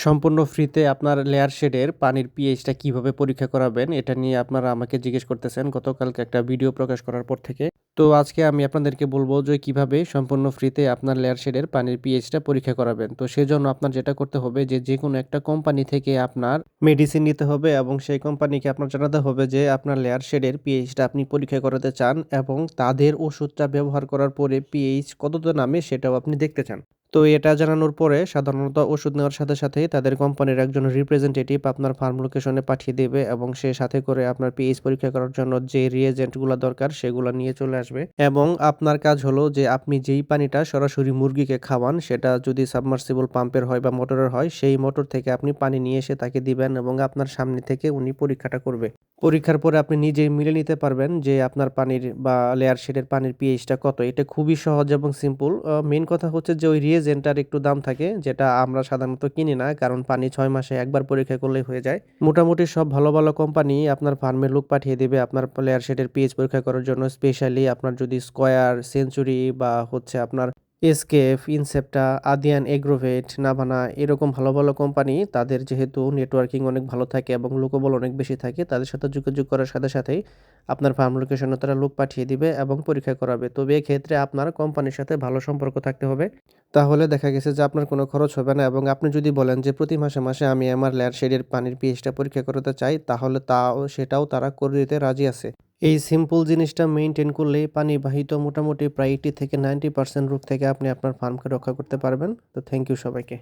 সম্পূর্ণ ফ্রিতে আপনার লেয়ার শেডের পানির পিএইচটা কিভাবে পরীক্ষা করাবেন এটা নিয়ে আপনারা আমাকে জিজ্ঞেস করতেছেন গতকালকে একটা ভিডিও প্রকাশ করার পর থেকে। তো আজকে আমি আপনাদেরকে বলবো যে কিভাবে সম্পূর্ণ ফ্রিতে আপনার লেয়ার শেডের পানির পিএইচটা পরীক্ষা করাবেন। তো সেজন্য আপনার যেটা করতে হবে যে কোনো একটা কোম্পানি থেকে আপনার মেডিসিন নিতে হবে এবং সেই কোম্পানিকে আপনার জানাতে হবে যে আপনার লেয়ার শেডের পিএইচটা আপনি পরীক্ষা করাতে চান এবং তাদের ওষুধটা ব্যবহার করার পরে পিএইচ কতটা নামে সেটাও আপনি দেখতে চান। তো এটা জানানোর পরে সাধারণত ওষুধ নেওয়ার সাথে সাথেই তাদের কোম্পানির একজন রিপ্রেজেন্টেটিভ আপনার ফার্ম লোকেশনে পাঠিয়ে দেবে এবং সে সাথে করে আপনার পিএইচ পরীক্ষা করার জন্য যে রিয়েজেন্টগুলো দরকার সেগুলো নিয়ে চলে আসবে এবং আপনার কাজ হলো যে আপনি যেই পানিটা সরাসরি মুরগিকে খাওয়ান সেটা যদি সাবমার্সিবল পাম্পের হয় বা মোটরের হয় সেই মোটর থেকে আপনি পানি নিয়ে এসে তাকে দিবেন এবং আপনার সামনে থেকে উনি পরীক্ষাটা করবে। পরীক্ষার পরে আপনি নিজেই মিলে নিতে পারবেন যে আপনার পানির বা লেয়ার শেডের পানির পিএইচটা কত। এটা খুবই সহজ এবং সিম্পল। মেইন কথা হচ্ছে যে ওই রিয়েজেন্টটার একটু দাম থাকে যেটা আমরা সাধারণত কিনি না, কারণ পানি 6 মাসে একবার পরীক্ষা করলেই হয়ে যায়। মোটামুটি সব ভালো ভালো কোম্পানি আপনার ফার্মে লোক পাঠিয়ে দেবে আপনার লেয়ার শেডের পিএইচ পরীক্ষা করার জন্য। স্পেশালি আপনার যদি স্কয়ার, সেঞ্চুরি বা হচ্ছে আপনার এসকেএফ, ইনসেপ্টা, আদিয়ান এগ্রোভেট, নাভানা এরকম ভালো ভালো কোম্পানি, তাদের যেহেতু নেটওয়ার্কিং অনেক ভালো থাকে এবং লোকবল অনেক বেশি থাকে, তাদের সাথে যোগাযোগ করার সাথে সাথেই আপনার ফার্ম লোকেশনে তারা লোক পাঠিয়ে দিবে এবং পরীক্ষা করাবে। তবে এক্ষেত্রে আপনার কোম্পানির সাথে ভালো সম্পর্ক থাকতে হবে। তাহলে দেখা গেছে যে আপনার কোনো খরচ হবে না এবং আপনি যদি বলেন যে প্রতি মাসে মাসে আমি আমার লেয়ার শেডের পানির পিএইচটা পরীক্ষা করাতে চাই, তাহলে সেটাও তারা করে দিতে রাজি আছে। এই সিম্পল জিনিসটা মেইনটেইন করলেই পানিবাহিত মোটামুটি প্রায় 80 থেকে 90% রোগ থেকে আপনি আপনার ফার্মকে রক্ষা করতে পারবেন। তো থ্যাংক ইউ সবাইকে।